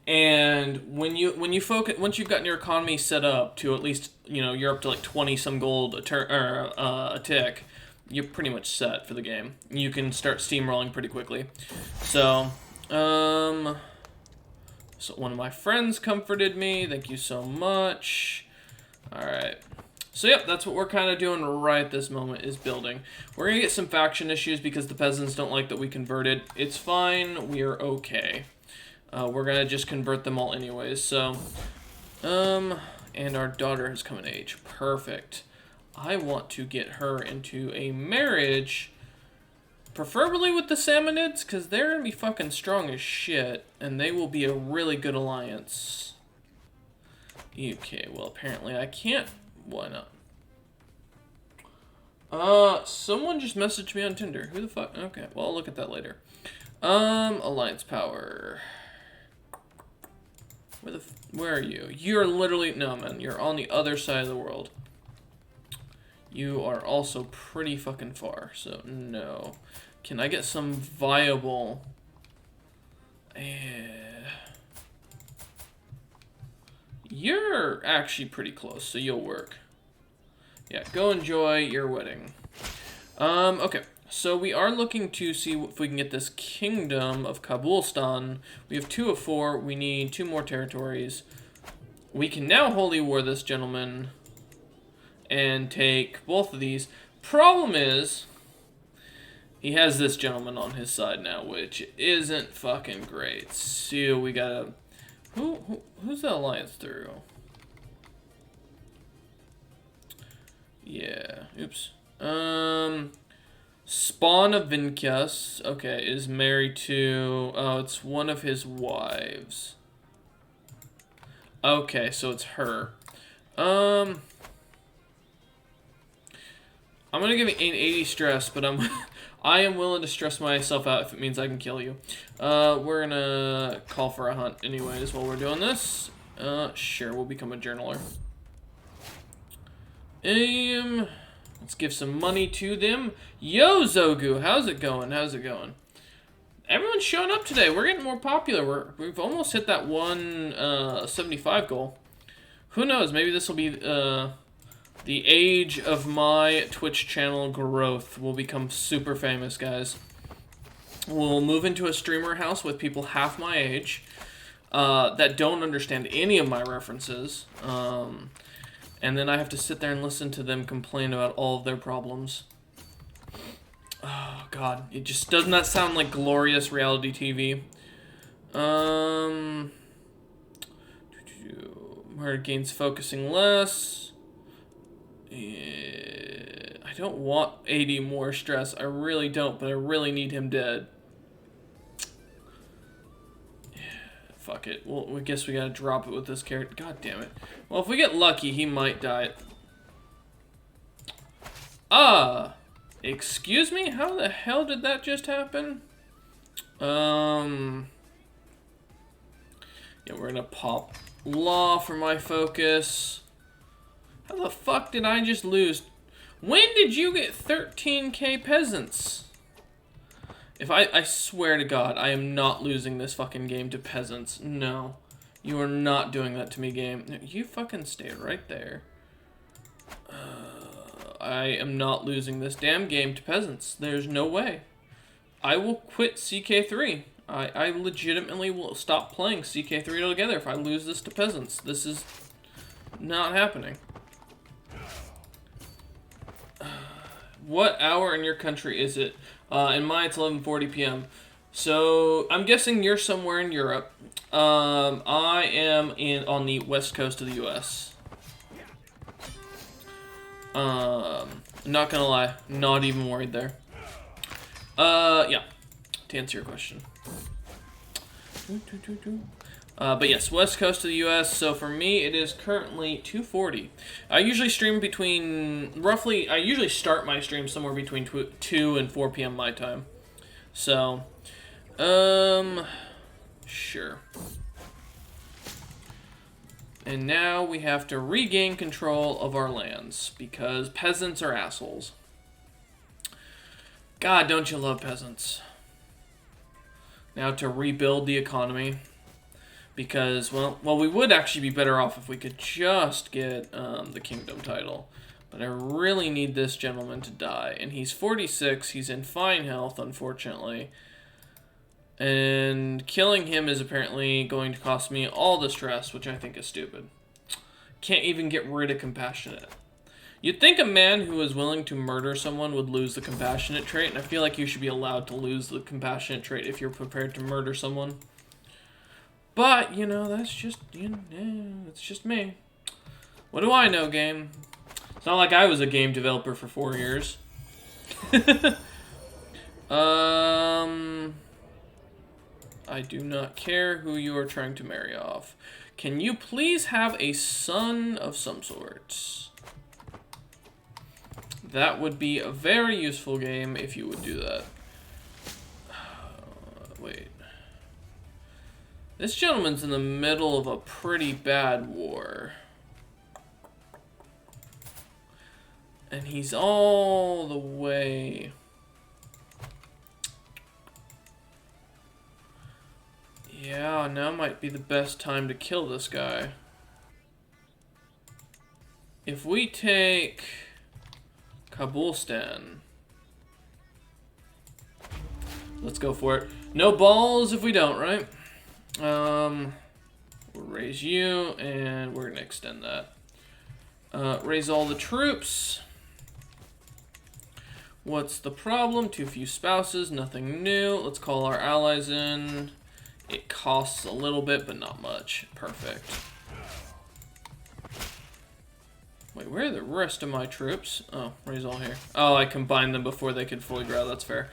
And when you focus, once you've gotten your economy set up to at least, you're up to like 20 some gold a tick, you're pretty much set for the game. You can start steamrolling pretty quickly. So, so one of my friends comforted me. Thank you so much. All right. So yep, that's what we're kind of doing right this moment, is building. We're gonna get some faction issues because the peasants don't like that we converted. It's fine. We are okay. We're gonna just convert them all anyways. So, and our daughter has come of age. Perfect. I want to get her into a marriage, preferably with the Samanids, because they're gonna be fucking strong as shit, and they will be a really good alliance. Okay, well apparently I can't. Why not? Someone just messaged me on Tinder. Who the fuck? Okay, well I'll look at that later. Alliance power. Where are you? You're literally, no man, you're on the other side of the world. You are also pretty fucking far, so no. Can I get some viable... You're actually pretty close, so you'll work. Yeah, go enjoy your wedding. Okay. So we are looking to see if we can get this kingdom of Kabulistan. We have 2 of 4. We need 2 more territories. We can now holy war this gentleman and take both of these. Problem is, he has this gentleman on his side now, which isn't fucking great. So we gotta... Who's the alliance through? Yeah. Oops. Spawn of Vinkyas, okay, is married to... Oh, it's one of his wives. Okay, so it's her. I'm gonna give it an 80 stress, but I am willing to stress myself out if it means I can kill you. We're gonna call for a hunt anyways while we're doing this. Sure, we'll become a journaler. Let's give some money to them. Yo, Zogu, how's it going? How's it going? Everyone's showing up today. We're getting more popular. We've almost hit that 175 goal. Who knows? Maybe this will be the age of my Twitch channel growth. We'll become super famous, guys. We'll move into a streamer house with people half my age that don't understand any of my references. And then I have to sit there and listen to them complain about all of their problems. Oh, God. It just doesn't that sound like glorious reality TV? Hurricane's focusing less. I don't want 80 more stress. I really don't, but I really need him dead. Fuck it. Well, I guess we gotta drop it with this character. God damn it. Well, if we get lucky, he might die. Excuse me? How the hell did that just happen? Yeah, we're gonna pop law for my focus. How the fuck did I just lose? When did you get 13k peasants? If I swear to God, I am not losing this fucking game to peasants. No. You are not doing that to me, game. You fucking stay right there. I am not losing this damn game to peasants. There's no way. I will quit CK3. I legitimately will stop playing CK3 altogether if I lose this to peasants. This is not happening. What hour in your country is it? In mine, it's 11:40 p.m. So I'm guessing you're somewhere in Europe. I am on the west coast of the U.S. Not gonna lie, not even worried there. Yeah. To answer your question. But yes, west coast of the U.S. So for me, it is currently 2:40. I usually stream between I usually start my stream somewhere between 2 and 4 p.m. my time. So, sure. And now we have to regain control of our lands because peasants are assholes. God, don't you love peasants? Now to rebuild the economy. Because, well, we would actually be better off if we could just get the kingdom title. But I really need this gentleman to die. And he's 46. He's in fine health, unfortunately. And killing him is apparently going to cost me all the stress, which I think is stupid. Can't even get rid of compassionate. You'd think a man who is willing to murder someone would lose the compassionate trait, and I feel like you should be allowed to lose the compassionate trait if you're prepared to murder someone. But, you know, that's just, it's just me. What do I know, game? It's not like I was a game developer for 4 years. I do not care who you are trying to marry off. Can you please have a son of some sorts? That would be a very useful game if you would do that. Wait. This gentleman's in the middle of a pretty bad war. And he's all the way... Yeah, now might be the best time to kill this guy. If we take Kabulistan, let's go for it. No balls if we don't, right? We'll raise you, and we're gonna extend that. Raise all the troops. What's the problem? Too few spouses, nothing new. Let's call our allies in. It costs a little bit, but not much. Perfect. Wait, where are the rest of my troops? Oh, raise all here. Oh, I combined them before they could fully grow. That's fair.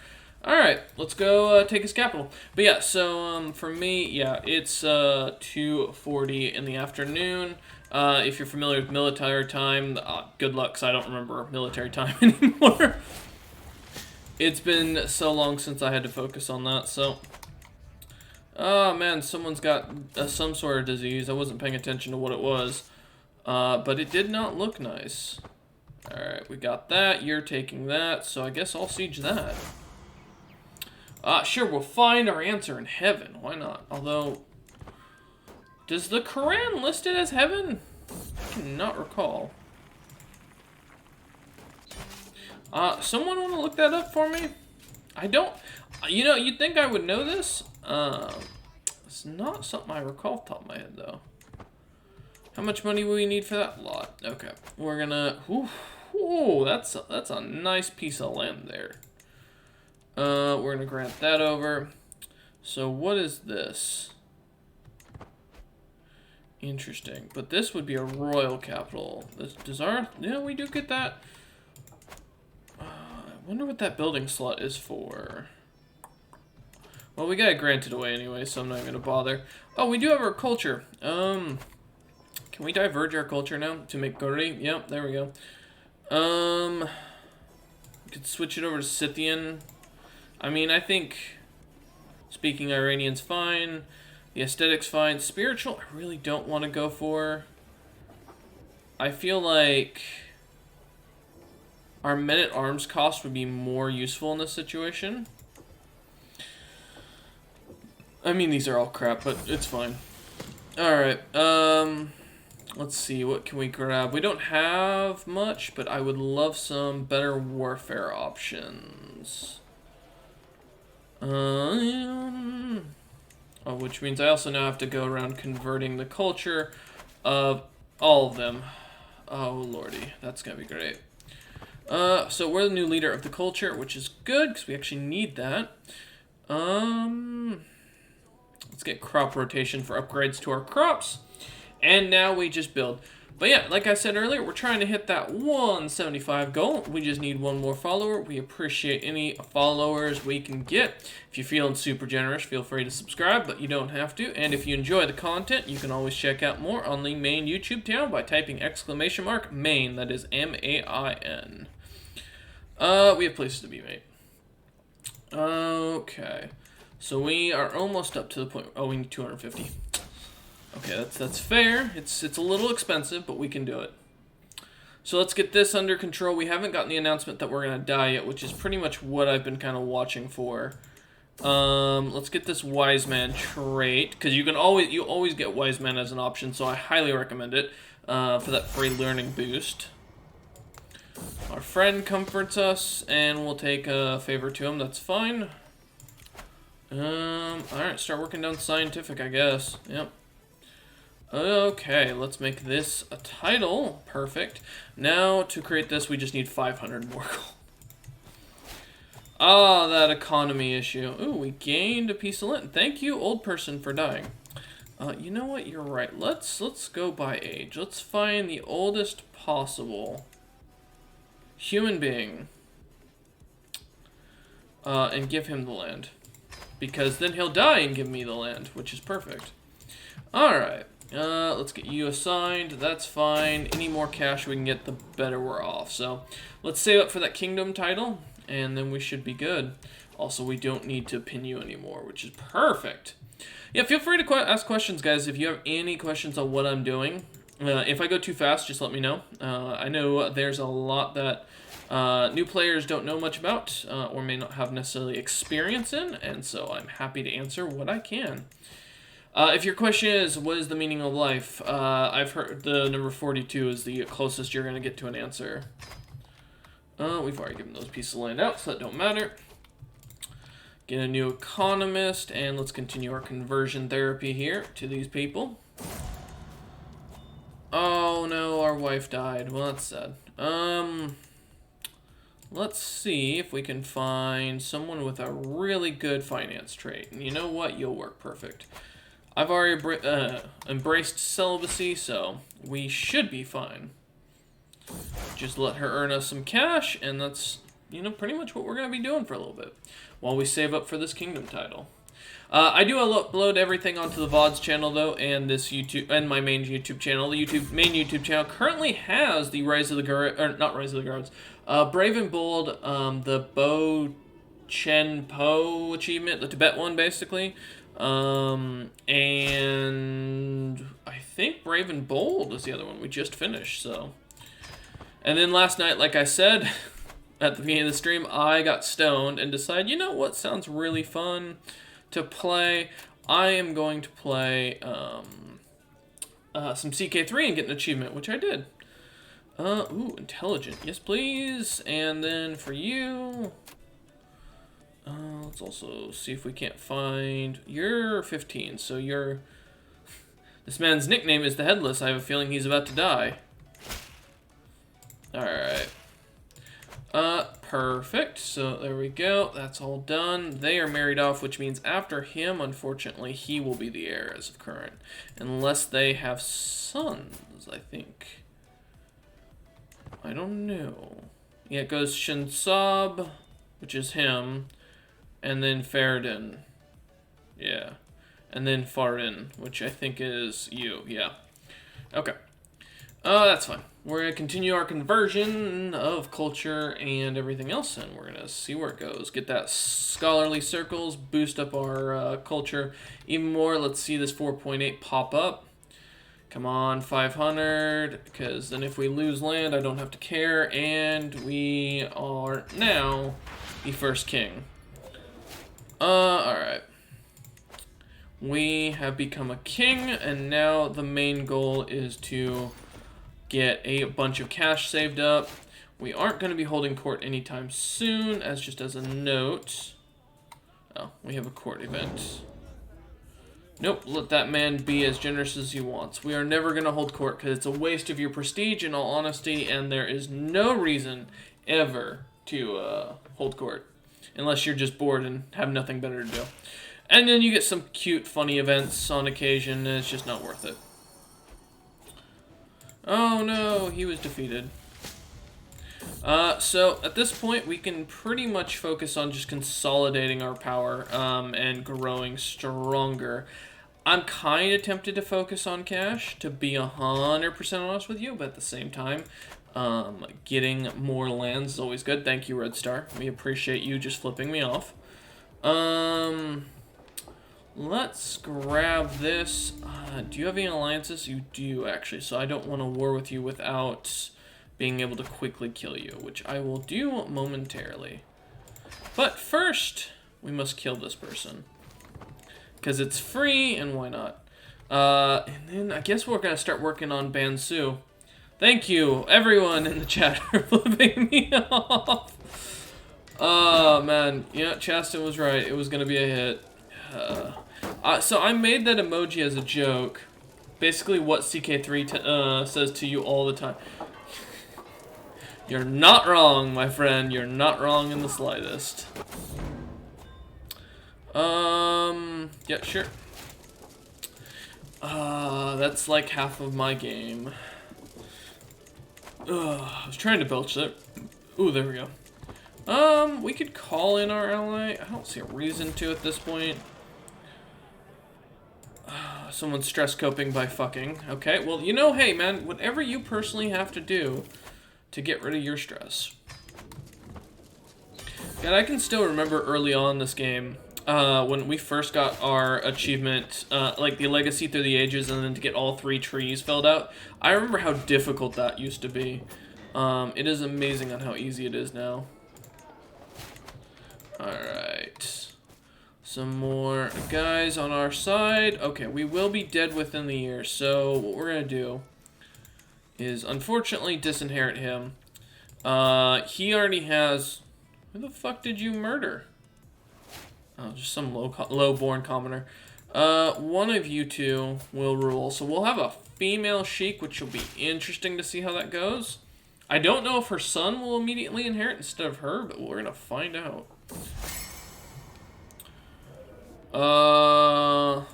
Alright, let's go take his capital. But yeah, so for me, yeah, it's 2:40 in the afternoon. If you're familiar with military time, good luck, because I don't remember military time anymore. It's been so long since I had to focus on that, so... Oh man, someone's got some sort of disease. I wasn't paying attention to what it was. But it did not look nice. Alright, we got that. You're taking that, so I guess I'll siege that. Sure, we'll find our answer in heaven. Why not? Although, does the Quran list it as heaven? I cannot recall. Someone want to look that up for me? I don't... You know, you'd think I would know this. It's not something I recall off the top of my head, though. How much money will we need for that lot? Okay, we're gonna... Ooh, that's a nice piece of land there. We're gonna grant that over. So what is this? Interesting, but this would be a royal capital. Does our... Yeah, we do get that. I wonder what that building slot is for. Well, we got it granted away anyway, so I'm not going to bother. Oh, we do have our culture. Can we diverge our culture now to make Ghurri? Yep, there we go. We could switch it over to Scythian. I mean, I think speaking Iranian's fine. The aesthetic's fine. Spiritual, I really don't want to go for. I feel like our men-at-arms cost would be more useful in this situation. I mean, these are all crap, but it's fine. Alright, let's see, what can we grab? We don't have much, but I would love some better warfare options. Which means I also now have to go around converting the culture of all of them. Oh, lordy, that's gonna be great. So we're the new leader of the culture, which is good, because we actually need that. Let's get crop rotation for upgrades to our crops. And now we just build. But yeah, like I said earlier, we're trying to hit that 175 goal. We just need one more follower. We appreciate any followers we can get. If you're feeling super generous, feel free to subscribe, but you don't have to. And if you enjoy the content, you can always check out more on the main YouTube channel by typing !main, that is M-A-I-N. We have places to be, mate. Okay. So we are almost up to the point... Oh, we need 250. Okay, that's fair. It's a little expensive, but we can do it. So let's get this under control. We haven't gotten the announcement that we're going to die yet, which is pretty much what I've been kind of watching for. Let's get this wise man trait, because you always get wise man as an option, so I highly recommend it for that free learning boost. Our friend comforts us, and we'll take a favor to him. That's fine. Alright, start working down scientific, I guess. Yep. Okay, let's make this a title. Perfect. Now, to create this, we just need 500 more gold. Ah, that economy issue. Ooh, we gained a piece of lint. Thank you, old person, for dying. You know what? You're right. Let's go by age. Let's find the oldest possible human being. And give him the land. Because then he'll die and give me the land, which is perfect. Alright. Let's get you assigned. That's fine. Any more cash we can get, the better we're off. So, let's save up for that kingdom title, and then we should be good. Also, we don't need to pin you anymore, which is perfect. Yeah, feel free to ask questions, guys, if you have any questions on what I'm doing. If I go too fast, just let me know. I know there's a lot that new players don't know much about, or may not have necessarily experience in, and so I'm happy to answer what I can. If your question is, what is the meaning of life? I've heard the number 42 is the closest you're going to get to an answer. We've already given those pieces of land out, so that don't matter. Get a new economist, and let's continue our conversion therapy here to these people. Oh no, our wife died. Well, that's sad. Let's see if we can find someone with a really good finance trait. And you know what? You'll work perfect. I've already embraced celibacy, so we should be fine. Just let her earn us some cash, and that's, you know, pretty much what we're going to be doing for a little bit while we save up for this kingdom title. I do upload everything onto the VODs channel, though, and this YouTube, and my main YouTube channel. The main YouTube channel currently has the Rise of the Ghurids, or not Rise of the Ghurids, Brave and Bold, the Bo Chen Po achievement, the Tibet one, basically. And I think Brave and Bold is the other one we just finished, so. And then last night, like I said, at the beginning of the stream, I got stoned and decided, you know what sounds really fun to play? I am going to play some CK3 and get an achievement, which I did. Ooh, intelligent. Yes, please. And then for you, let's also see if we can't find... You're 15, so you're... This man's nickname is the Headless. I have a feeling he's about to die. Alright. Perfect. So there we go. That's all done. They are married off, which means after him, unfortunately, he will be the heir as of current. Unless they have sons, I think. I don't know. Yeah, it goes Shinsab, which is him, and then Faradin. Yeah. And then Farin, which I think is you. Yeah. Okay. That's fine. We're going to continue our conversion of culture and everything else, and we're going to see where it goes. Get that scholarly circles, boost up our culture even more. Let's see this 4.8 pop up. Come on, 500, because then if we lose land, I don't have to care, and we are now the first king. Alright. We have become a king, and now the main goal is to get a bunch of cash saved up. We aren't going to be holding court anytime soon, as just as a note. Oh, we have a court event. Nope, let that man be as generous as he wants. We are never going to hold court because it's a waste of your prestige, in all honesty, and there is no reason ever to hold court. Unless you're just bored and have nothing better to do. And then you get some cute, funny events on occasion, and it's just not worth it. Oh no, he was defeated. So at this point, we can pretty much focus on just consolidating our power and growing stronger. I'm kind of tempted to focus on cash, to be 100% honest with you, but at the same time, getting more lands is always good. Thank you, Red Star. We appreciate you just flipping me off. Let's grab this. Do you have any alliances? You do, actually, so I don't want to war with you without being able to quickly kill you, which I will do momentarily. But first, We must kill this person. Because it's free, and why not? And then I guess we're going to start working on Bansu. Thank you, everyone in the chat, for flipping me off. Oh, man. Yeah, Chaston was right. It was going to be a hit. So I made that emoji as a joke. Basically what CK3 says to you all the time. You're not wrong, my friend. You're not wrong in the slightest. Yeah, sure. That's like half of my game. I was trying to belch there. Ooh, there we go. We could call in our ally. I don't see a reason to at this point. Someone's stress coping by fucking. Okay, well, you know, hey, man, whatever you personally have to do to get rid of your stress. And I can still remember early on in this game, when we first got our achievement, like the Legacy Through the Ages, and then to get all 3 trees filled out. I remember how difficult that used to be. It is amazing on how easy it is now. Alright. Some more guys on our side. Okay, we will be dead within the year, so what we're going to do is, unfortunately, disinherit him. He already has... Who the fuck did you murder? Oh, just some low-born commoner. One of you two will rule. So we'll have a female sheik, which will be interesting to see how that goes. I don't know if her son will immediately inherit instead of her, but we're going to find out. I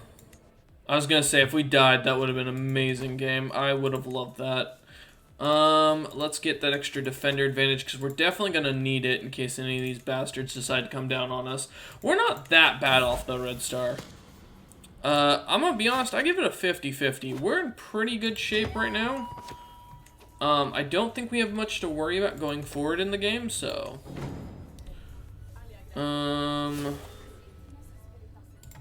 was going to say, if we died, that would have been an amazing game. I would have loved that. Let's get that extra defender advantage, because we're definitely going to need it in case any of these bastards decide to come down on us. We're not that bad off, though, Red Star. I'm going to be honest, I give it a 50-50. We're in pretty good shape right now. I don't think we have much to worry about going forward in the game, so...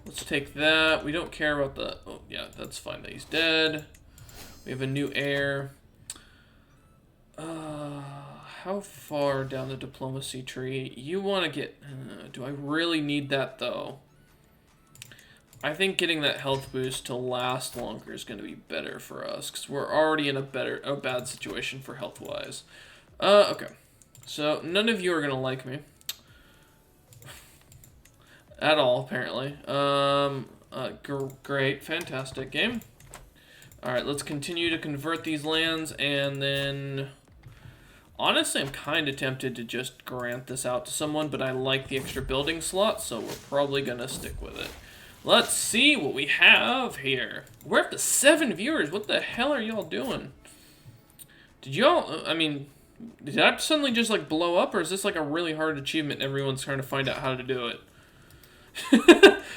Let's take that. We don't care about the... Oh, yeah, that's fine that he's dead. We have a new heir. How far down the diplomacy tree? You want to get... do I really need that, though? I think getting that health boost to last longer is going to be better for us, because we're already in a bad situation for health-wise. Okay. So, none of you are going to like me. At all, apparently. Great. Fantastic game. Alright, let's continue to convert these lands, and then... Honestly, I'm kind of tempted to just grant this out to someone, but I like the extra building slot, so we're probably going to stick with it. Let's see what we have here. We're up to 7 viewers. What the hell are y'all doing? Did y'all... I mean, did that suddenly just, like, blow up, or is this, like, a really hard achievement and everyone's trying to find out how to do it?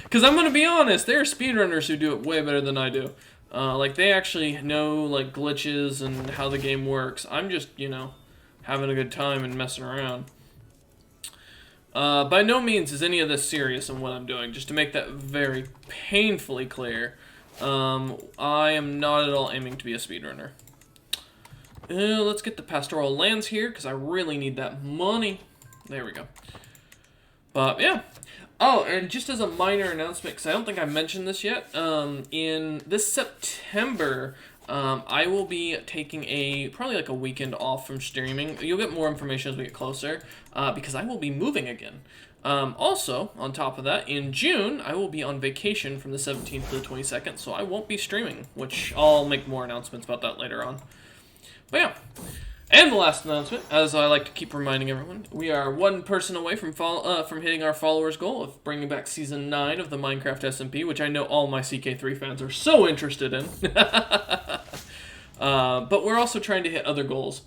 Because I'm going to be honest, there are speedrunners who do it way better than I do. Like, they actually know, like, glitches and how the game works. I'm just, you know, having a good time and messing around. By no means is any of this serious in what I'm doing, just to make that very painfully clear. I am not at all aiming to be a speedrunner. Let's get the pastoral lands here, because I really need that money. There we go. But, yeah. Oh, and just as a minor announcement, because I don't think I mentioned this yet, in this September, I will be taking probably like a weekend off from streaming. You'll get more information as we get closer, because I will be moving again. Also, on top of that, in June, I will be on vacation from the 17th to the 22nd, so I won't be streaming, which I'll make more announcements about that later on. But yeah. And the last announcement, as I like to keep reminding everyone, we are one person away from hitting our followers goal of bringing back Season 9 of the Minecraft SMP, which I know all my CK3 fans are so interested in. But we're also trying to hit other goals.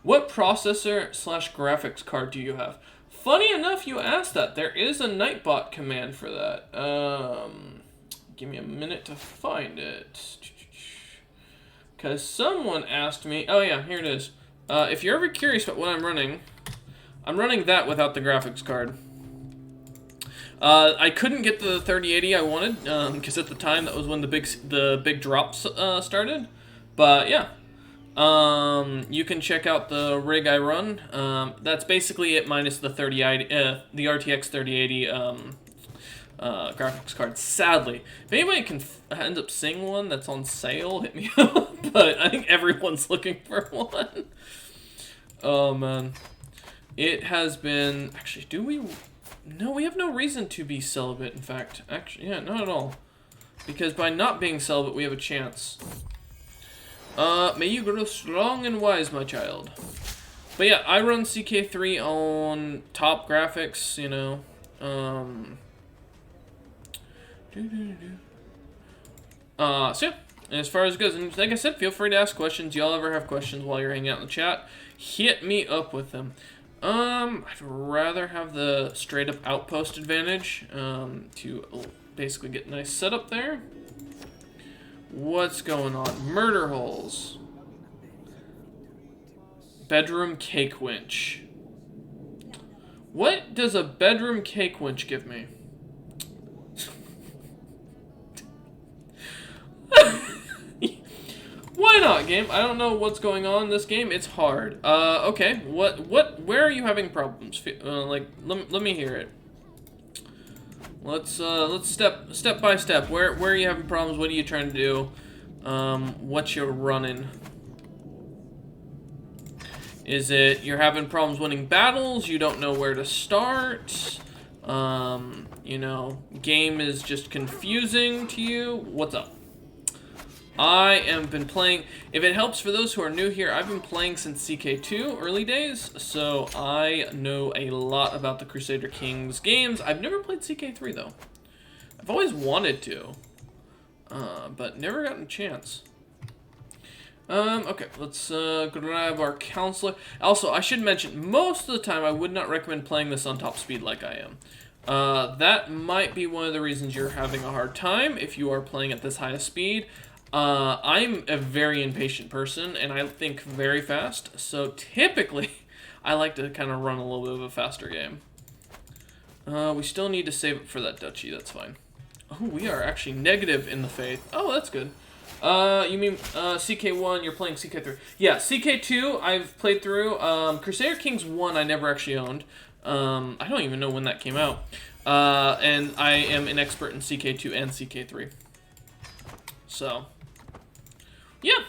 What processor/graphics card do you have? Funny enough, you asked that. There is a Nightbot command for that. Give me a minute to find it. Because someone asked me... Oh yeah, here it is. If you're ever curious about what I'm running that without the graphics card. I couldn't get the 3080 I wanted, because at the time that was when the big drops started. But yeah, you can check out the rig I run. That's basically it minus the the RTX 3080 graphics card, sadly. If anybody can end up seeing one that's on sale, hit me up. But I think everyone's looking for one. Oh, man. It has been... Actually, do we... No, we have no reason to be celibate, in fact. Actually, yeah, not at all. Because by not being celibate, we have a chance. May you grow strong and wise, my child. But yeah, I run CK3 on top graphics, you know. So yeah, as far as it goes, and like I said, feel free to ask questions. Y'all ever have questions while you're hanging out in the chat, hit me up with them. I'd rather have the straight up outpost advantage, to basically get a nice setup there. What's going on? Murder holes. Bedroom cake winch. What does a bedroom cake winch give me? Why not, game? I don't know what's going on in this game. It's hard. Okay. Where are you having problems? Like, let me hear it. Let's step by step. Where are you having problems? What are you trying to do? What you're running? Is it you're having problems winning battles? You don't know where to start? You know, game is just confusing to you? What's up? I have been playing, if it helps for those who are new here, I've been playing since CK2 early days, so I know a lot about the Crusader Kings games. I've never played CK3 though. I've always wanted to, but never gotten a chance. Okay, let's grab our counselor. Also, I should mention, most of the time I would not recommend playing this on top speed like I am. That might be one of the reasons you're having a hard time if you are playing at this high a speed. I'm a very impatient person, and I think very fast, so typically, I like to kind of run a little bit of a faster game. We still need to save it for that duchy, that's fine. Oh, we are actually negative in the faith. Oh, that's good. You mean, CK1, you're playing CK3. Yeah, CK2, I've played through. Crusader Kings 1, I never actually owned. I don't even know when that came out. And I am an expert in CK2 and CK3. So... yeah,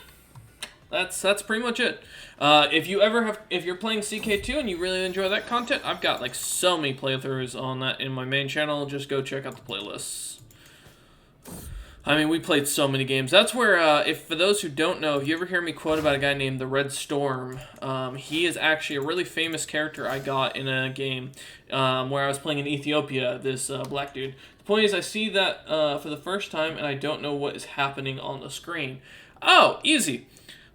that's pretty much it. If you're playing CK2 and you really enjoy that content, I've got like so many playthroughs on that in my main channel. Just go check out the playlists. I mean, we played so many games. That's where, if for those who don't know, if you ever hear me quote about a guy named the Red Storm, he is actually a really famous character I got in a game where I was playing in Ethiopia, this black dude. The point is I see that for the first time and I don't know what is happening on the screen. Oh, easy.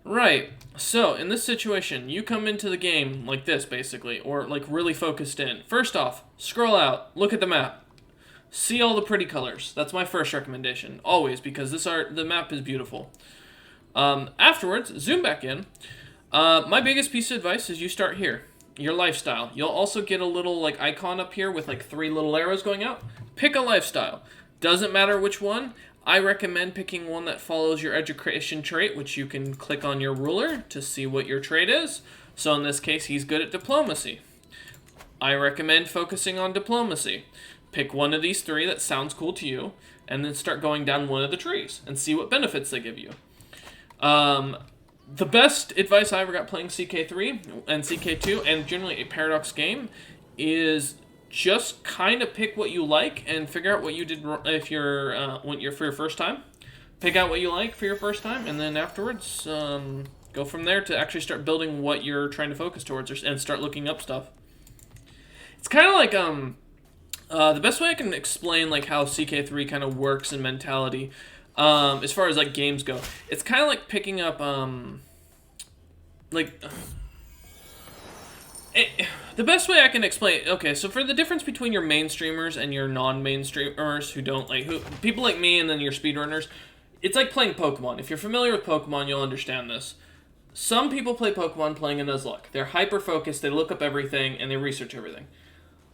Right. So, in this situation, you come into the game like this, basically, or like really focused in. First off, scroll out, look at the map. See all the pretty colors. That's my first recommendation, always, because the map is beautiful. Afterwards, zoom back in. My biggest piece of advice is you start here, your lifestyle. You'll also get a little like icon up here with like 3 little arrows going out. Pick a lifestyle. Doesn't matter which one. I recommend picking one that follows your education trait, which you can click on your ruler to see what your trait is. So in this case, he's good at diplomacy. I recommend focusing on diplomacy. Pick one of these 3 that sounds cool to you, and then start going down one of the trees and see what benefits they give you. The best advice I ever got playing CK3 and CK2, and generally a Paradox game, is just kind of pick what you like and figure out what you did if you're for your first time. Pick out what you like for your first time, and then afterwards go from there to actually start building what you're trying to focus towards and start looking up stuff. It's kind of like the best way I can explain like how CK3 kind of works in mentality, as far as like games go. It's kind of like picking up the best way I can explain it, okay, so for the difference between your mainstreamers and your non-mainstreamers who don't people like me and then your speedrunners, it's like playing Pokemon. If you're familiar with Pokemon, you'll understand this. Some people play Pokemon playing a Nuzlocke. They're hyper-focused, they look up everything, and they research everything.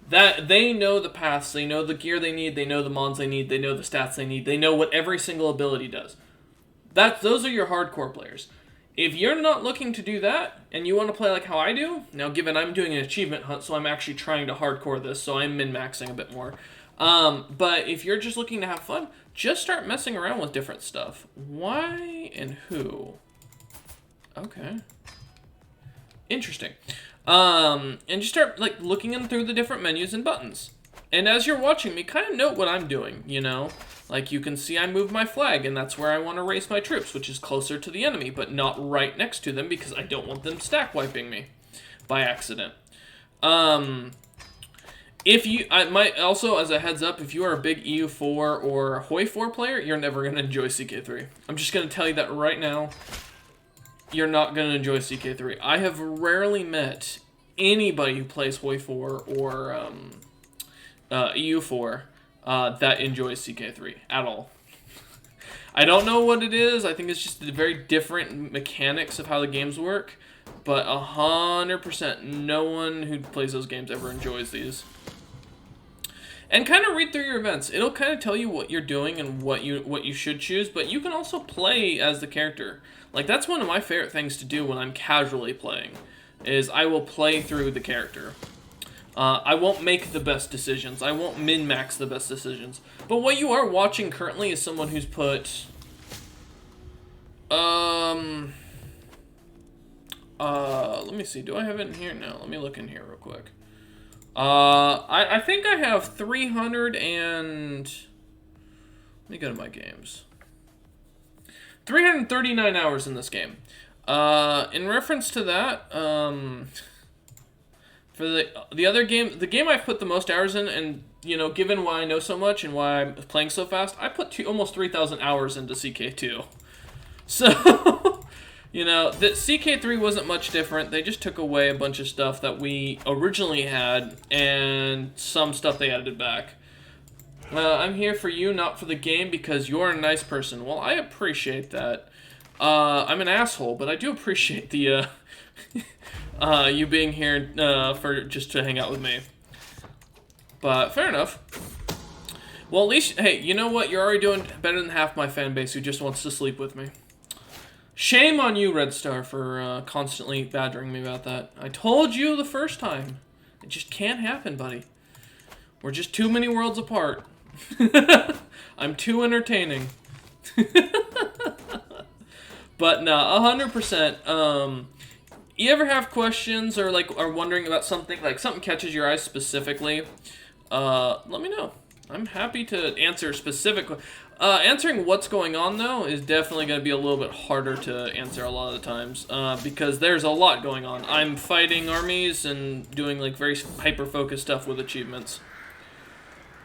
That they know the paths, they know the gear they need, they know the mons they need, they know the stats they need, they know what every single ability does. Those are your hardcore players. If you're not looking to do that, and you want to play like how I do, now given I'm doing an achievement hunt, so I'm actually trying to hardcore this, so I'm min-maxing a bit more. But if you're just looking to have fun, just start messing around with different stuff. Why and who? Okay. Interesting. And just start like looking in through the different menus and buttons. And as you're watching me, kind of note what I'm doing, you know? Like you can see I move my flag, and that's where I want to race my troops, which is closer to the enemy, but not right next to them because I don't want them stack wiping me by accident. If you, I might also, as a heads up, if you are a big EU4 or Hoi 4 player, you're never going to enjoy CK3. I'm just going to tell you that right now. You're not going to enjoy CK3. I have rarely met anybody who plays Hoi 4 or EU4 that enjoys CK3 at all. I don't know what it is. I think it's just the very different mechanics of how the games work. But 100%, no one who plays those games ever enjoys these. And kind of read through your events. It'll kind of tell you what you're doing and what you should choose, but you can also play as the character. Like, that's one of my favorite things to do when I'm casually playing, is I will play through the character. I won't make the best decisions. I won't min-max the best decisions. But what you are watching currently is someone who's put... let me see. Do I have it in here? No, let me look in here real quick. I think I have 300 and... Let me go to my games. 339 hours in this game. In reference to that, for the other game, the game I've put the most hours in, and, you know, given why I know so much and why I'm playing so fast, I put almost 3,000 hours into CK2. So... You know, the CK3 wasn't much different. They just took away a bunch of stuff that we originally had, and some stuff they added back. I'm here for you, not for the game, because you're a nice person. Well, I appreciate that. I'm an asshole, but I do appreciate the, you being here, for just to hang out with me. But, fair enough. Well, at least, hey, you know what? You're already doing better than half my fan base who just wants to sleep with me. Shame on you, Red Star, for constantly badgering me about that. I told you the first time. It just can't happen, buddy. We're just too many worlds apart. I'm too entertaining. But no, 100%. You ever have questions or like are wondering about something, like something catches your eye specifically? Let me know. I'm happy to answer specific. Answering what's going on, though, is definitely going to be a little bit harder to answer a lot of the times, because there's a lot going on. I'm fighting armies and doing, like, very hyper-focused stuff with achievements.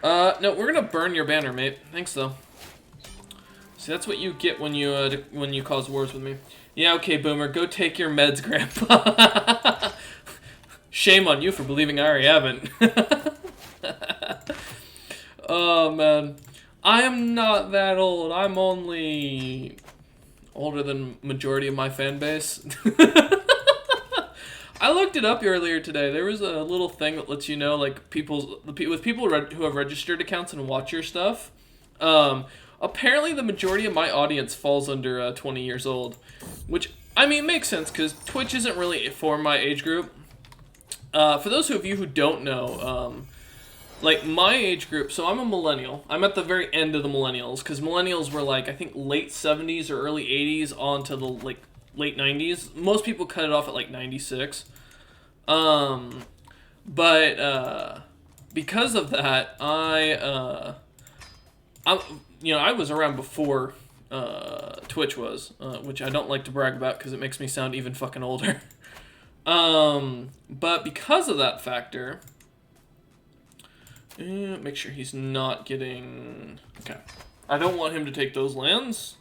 No, we're going to burn your banner, mate. Thanks, though. See, that's what you get when you cause wars with me. Yeah, okay, Boomer, go take your meds, Grandpa. Shame on you for believing I already haven't. Oh, man. I am not that old. I'm only older than majority of my fan base. I looked it up earlier today. There was a little thing that lets you know, like, with people who have registered accounts and watch your stuff. Apparently, the majority of my audience falls under 20 years old, which, I mean, makes sense because Twitch isn't really for my age group. For those of you who don't know, like, my age group, so I'm a millennial. I'm at the very end of the millennials, because millennials were, like, I think late 70s or early 80s on to the, like, late 90s. Most people cut it off at, like, 96. Because of that, I was around before Twitch was, which I don't like to brag about because it makes me sound even fucking older. But because of that factor... make sure he's not getting... Okay. I don't want him to take those lands.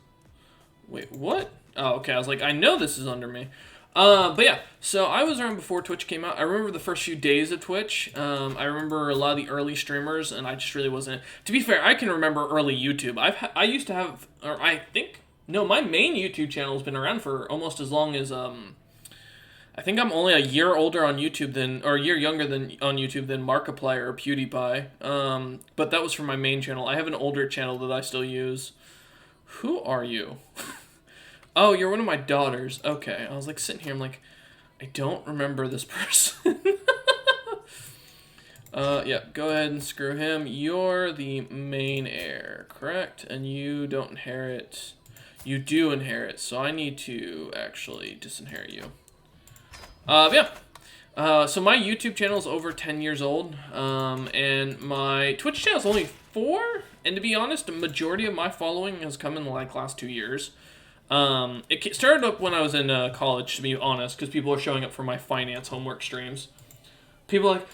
Wait, what? Oh, okay. I was like, I know this is under me. But yeah, so I was around before Twitch came out. I remember the first few days of Twitch. I remember a lot of the early streamers, and I just really wasn't... To be fair, I can remember early YouTube. I used to have... Or I think... No, my main YouTube channel has been around for almost as long as... I think I'm only a year older on YouTube or a year younger than on YouTube than Markiplier or PewDiePie. But that was for my main channel. I have an older channel that I still use. Who are you? Oh, you're one of my daughters. Okay. I was like sitting here. I'm like, I don't remember this person. Yeah, go ahead and screw him. You're the main heir, correct? And you don't inherit. You do inherit, so I need to actually disinherit you. Yeah. So my YouTube channel is over 10 years old, and my Twitch channel is only 4. And to be honest, the majority of my following has come in the last 2 years. It started up when I was in college, to be honest, because people are showing up for my finance homework streams. People are like,